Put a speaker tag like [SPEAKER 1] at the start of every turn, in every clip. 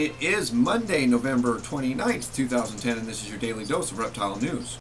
[SPEAKER 1] It is Monday, November 29th, 2010, and this is your daily dose of reptile news.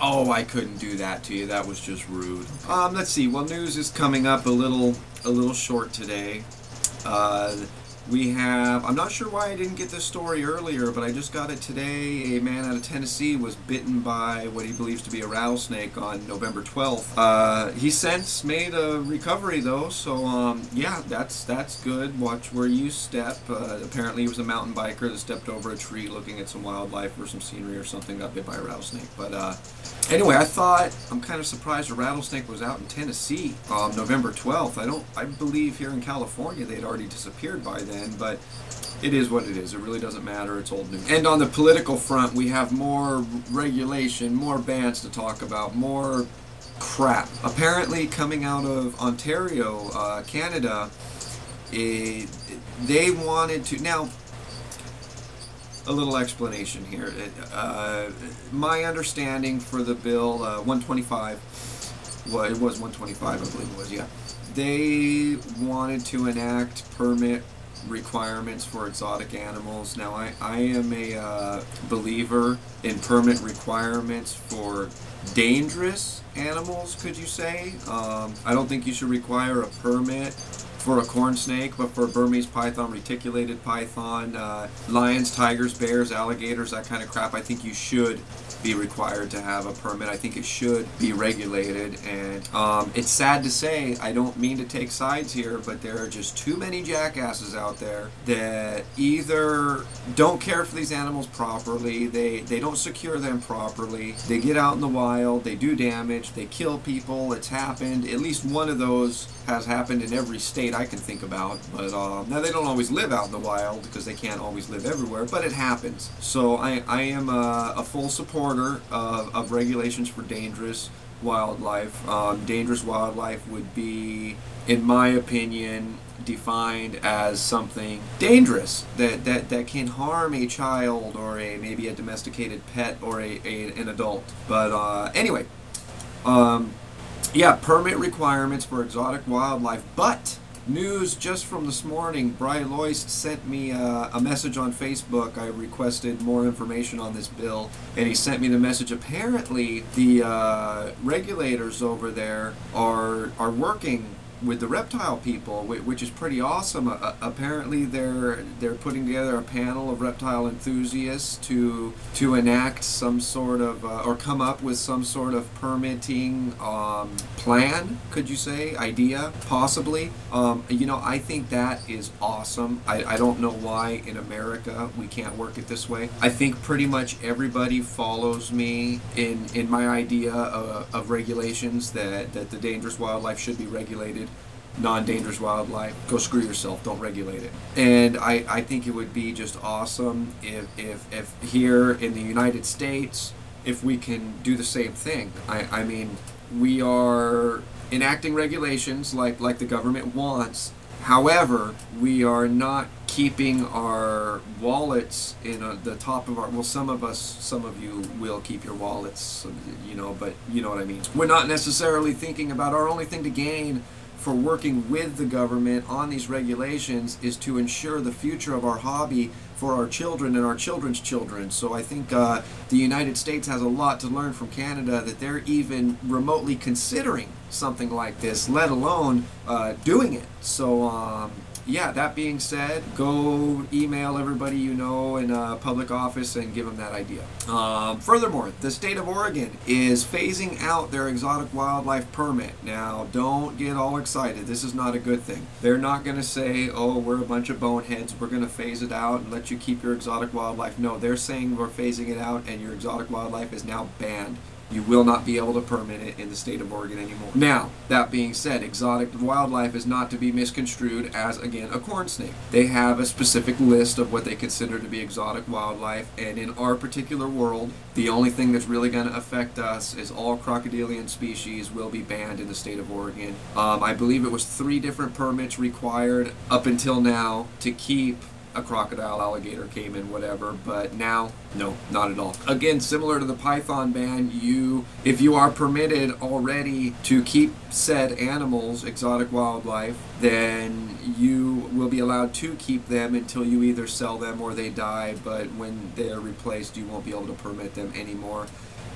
[SPEAKER 1] Oh, I couldn't do that to you. That was just rude. Let's see. Well, news is coming up a little short today. We have, I'm not sure why I didn't get this story earlier, but I just got it today. A man out of Tennessee was bitten by what he believes to be a rattlesnake on November 12th. He's since made a recovery though, so yeah, that's good. Watch where you step. Apparently he was a mountain biker that stepped over a tree looking at some wildlife or some scenery or something, got bit by a rattlesnake. But anyway, I'm kind of surprised a rattlesnake was out in Tennessee on November 12th. I believe here in California they'd already disappeared by then. But it is what it is. It really doesn't matter. It's old news. And on the political front, we have more regulation, more bans to talk about, more crap. Apparently coming out of Ontario, Canada, they wanted to... Now, a little explanation here. My understanding for the bill 125, well, it was 125, I believe it was, yeah. They wanted to enact permit requirements for exotic animals. Now I am a believer in permit requirements for dangerous animals, could you say. I don't think you should require a permit for a corn snake, but for Burmese python, reticulated python, lions, tigers, bears, alligators, that kind of crap, I think you should be required to have a permit. I think it should be regulated, and it's sad to say, I don't mean to take sides here, but there are just too many jackasses out there that either don't care for these animals properly, they don't secure them properly, they get out in the wild, they do damage, they kill people. It's happened. At least one of those has happened in every state I can think about, but now they don't always live out in the wild because they can't always live everywhere, but it happens. So I am a full supporter of regulations for dangerous wildlife. Dangerous wildlife would be, in my opinion, defined as something dangerous that can harm a child or maybe a domesticated pet or an adult. But anyway, yeah, permit requirements for exotic wildlife. But news just from this morning, Bry Loyst sent me a message on Facebook. I requested more information on this bill, and he sent me the message. Apparently, the regulators over there are working with the reptile people, which is pretty awesome. Apparently they're putting together a panel of reptile enthusiasts to enact some sort of or come up with some sort of permitting plan, could you say, idea, possibly. You know, I think that is awesome. I don't know why in America we can't work it this way. I think pretty much everybody follows me in my idea of regulations that the dangerous wildlife should be regulated. Non-dangerous wildlife, go screw yourself, don't regulate it. And I think it would be just awesome if here in the United States, if we can do the same thing. I mean, we are enacting regulations like the government wants. However, we are not keeping our wallets in the top of our, well, some of you will keep your wallets, you know, but you know what I mean. We're not necessarily thinking about our only thing to gain for working with the government on these regulations is to ensure the future of our hobby for our children and our children's children. So I think the United States has a lot to learn from Canada, that they're even remotely considering something like this, let alone doing it. So yeah, that being said, go email everybody you know in public office and give them that idea. Furthermore, the state of Oregon is phasing out their exotic wildlife permit. Now, don't get all excited. This is not a good thing. They're not going to say, oh, we're a bunch of boneheads, we're going to phase it out and let you keep your exotic wildlife. No, they're saying we're phasing it out and your exotic wildlife is now banned. You will not be able to permit it in the state of Oregon anymore. Now, that being said, exotic wildlife is not to be misconstrued as, again, a corn snake. They have a specific list of what they consider to be exotic wildlife, and in our particular world, the only thing that's really going to affect us is all crocodilian species will be banned in the state of Oregon. I believe it was 3 different permits required up until now to keep a crocodile, alligator, caiman, whatever, but now, no, not at all. Again, similar to the python ban, if you are permitted already to keep said animals, exotic wildlife, then you will be allowed to keep them until you either sell them or they die, but when they're replaced, you won't be able to permit them anymore.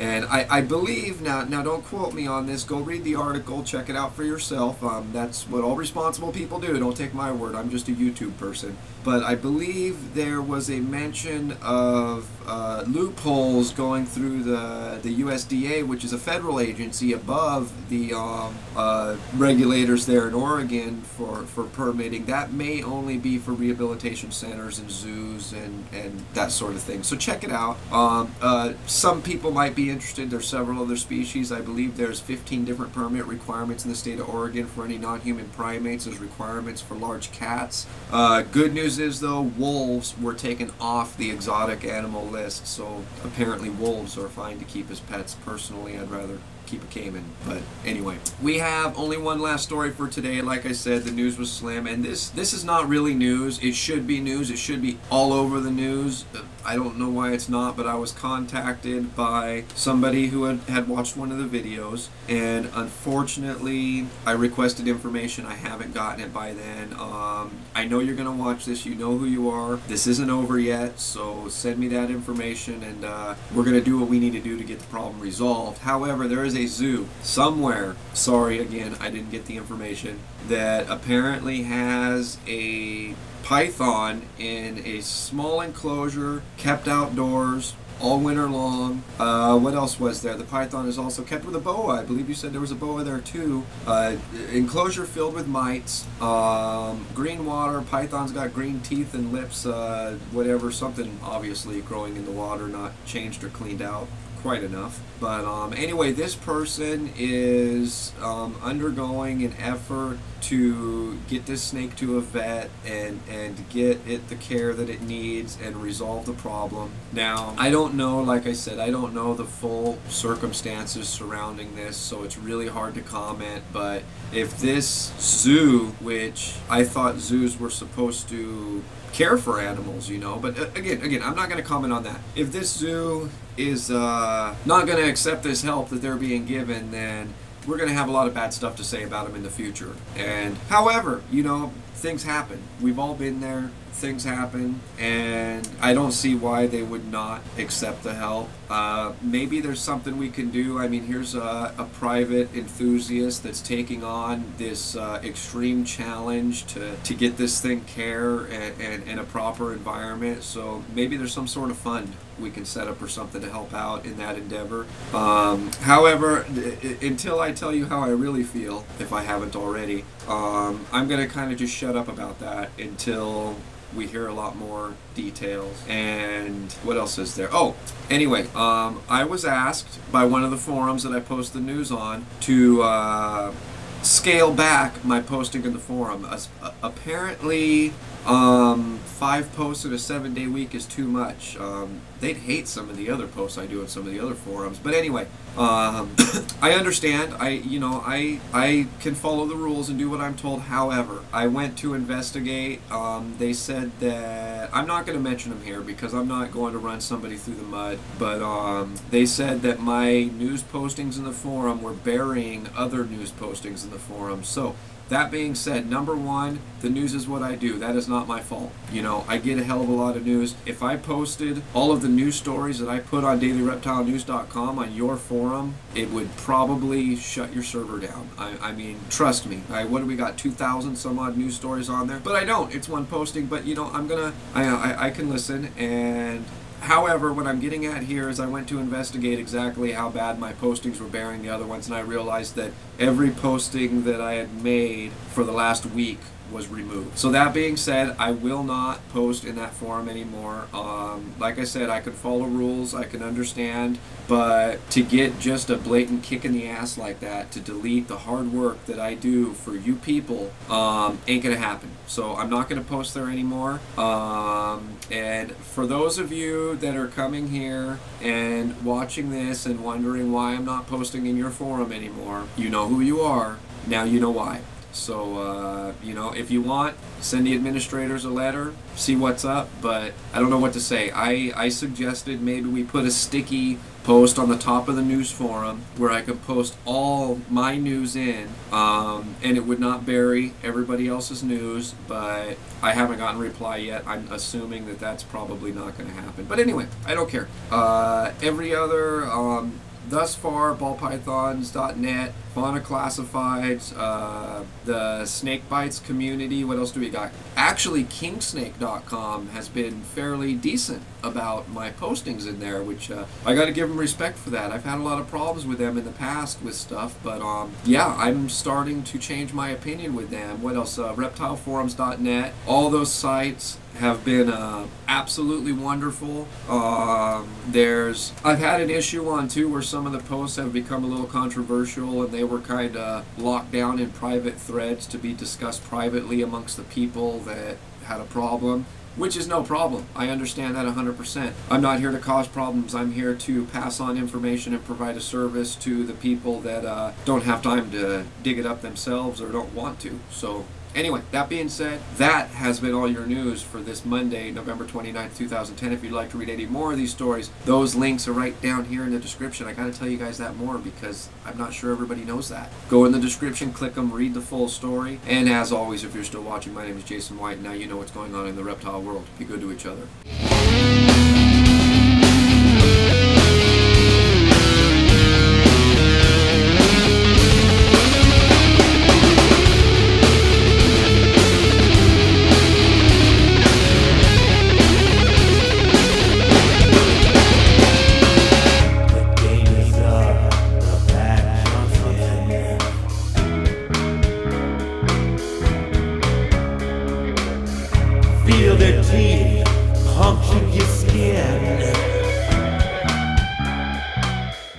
[SPEAKER 1] And I believe, now don't quote me on this, go read the article, check it out for yourself. That's what all responsible people do, don't take my word, I'm just a YouTube person. But I believe there was a mention of loopholes going through the USDA, which is a federal agency above the regulators there in Oregon for permitting. That may only be for rehabilitation centers and zoos and that sort of thing. So check it out. Some people might be interested. There's several other species. I believe there's 15 different permit requirements in the state of Oregon for any non-human primates. There's requirements for large cats. Good news is, though, wolves were taken off the exotic animal list, so apparently wolves are fine to keep as pets. Personally, I'd rather keep a caiman. But anyway, we have only one last story for today. Like I said, the news was slim, and this is not really news. It should be news. It should be all over the news. I don't know why it's not, but I was contacted by somebody who had watched one of the videos, and unfortunately I requested information. I haven't gotten it by then. I know you're gonna watch this. You know who you are. This isn't over yet, so send me that information, and we're gonna do what we need to do to get the problem resolved. However, there is a zoo somewhere, sorry again I didn't get the information, that apparently has a python in a small enclosure, kept outdoors all winter long. What else was there? The python is also kept with a boa. I believe you said there was a boa there too. Enclosure filled with mites. Green water. Python's got green teeth and lips. Whatever, something obviously growing in the water, not changed or cleaned out quite enough. But anyway, this person is undergoing an effort to get this snake to a vet and get it the care that it needs and resolve the problem. Now, I don't know, like I said, I don't know the full circumstances surrounding this, so it's really hard to comment. But if this zoo, which I thought zoos were supposed to care for animals, you know, but again, I'm not going to comment on that. If this zoo is not going to accept this help that they're being given, then we're going to have a lot of bad stuff to say about them in the future. And however, you know, things happen. We've all been there. Things happen, and I don't see why they would not accept the help. Maybe there's something we can do. I mean, here's a private enthusiast that's taking on this extreme challenge to get this thing care and a proper environment. So maybe there's some sort of fund we can set up or something to help out in that endeavor. However, until I tell you how I really feel, if I haven't already, I'm going to kind of just shut up about that until we hear a lot more details. And what else is there? Oh, anyway, I was asked by one of the forums that I post the news on to scale back my posting in the forum. Apparently, 5 posts in a 7-day week is too much. They'd hate some of the other posts I do in some of the other forums. But anyway, I understand. I can follow the rules and do what I'm told. However, I went to investigate. They said that, I'm not going to mention them here because I'm not going to run somebody through the mud, but they said that my news postings in the forum were burying other news postings in the forum. So that being said, number one, the news is what I do. That is not my fault. You know, I get a hell of a lot of news. If I posted all of the news stories that I put on dailyreptilenews.com on your forum, it would probably shut your server down. I mean, trust me. What do we got? 2,000 some odd news stories on there? But I don't. It's one posting. But, you know, I can listen. And however, what I'm getting at here is I went to investigate exactly how bad my postings were bearing the other ones, and I realized that every posting that I had made for the last week was removed. So that being said, I will not post in that forum anymore. Like I said, I can follow rules, I can understand, but to get just a blatant kick in the ass like that, to delete the hard work that I do for you people, ain't gonna happen. So I'm not gonna post there anymore. And for those of you that are coming here and watching this and wondering why I'm not posting in your forum anymore, you know who you are. Now you know why. So, you know, if you want, send the administrators a letter, see what's up, but I don't know what to say. I suggested maybe we put a sticky post on the top of the news forum where I could post all my news in, and it would not bury everybody else's news, but I haven't gotten a reply yet. I'm assuming that that's probably not going to happen. But anyway, I don't care. Every other, thus far, ballpythons.net, fauna classifieds, the SnakeBytes community, what else do we got? Actually, kingsnake.com has been fairly decent about my postings in there, which I got to give them respect for that. I've had a lot of problems with them in the past with stuff, but yeah, I'm starting to change my opinion with them. What else? Reptileforums.net, all those sites have been absolutely wonderful. I've had an issue on too where some of the posts have become a little controversial, and they were kind of locked down in private threads to be discussed privately amongst the people that had a problem, which is no problem. I understand that 100%. I'm not here to cause problems. I'm here to pass on information and provide a service to the people that don't have time to dig it up themselves or don't want to. So anyway, that being said, that has been all your news for this Monday, November 29th, 2010. If you'd like to read any more of these stories, those links are right down here in the description. I gotta tell you guys that more because I'm not sure everybody knows that. Go in the description, click them, read the full story. And as always, if you're still watching, my name is Jason White. Now you know what's going on in the reptile world. Be good to each other.
[SPEAKER 2] Feel their teeth puncture your skin.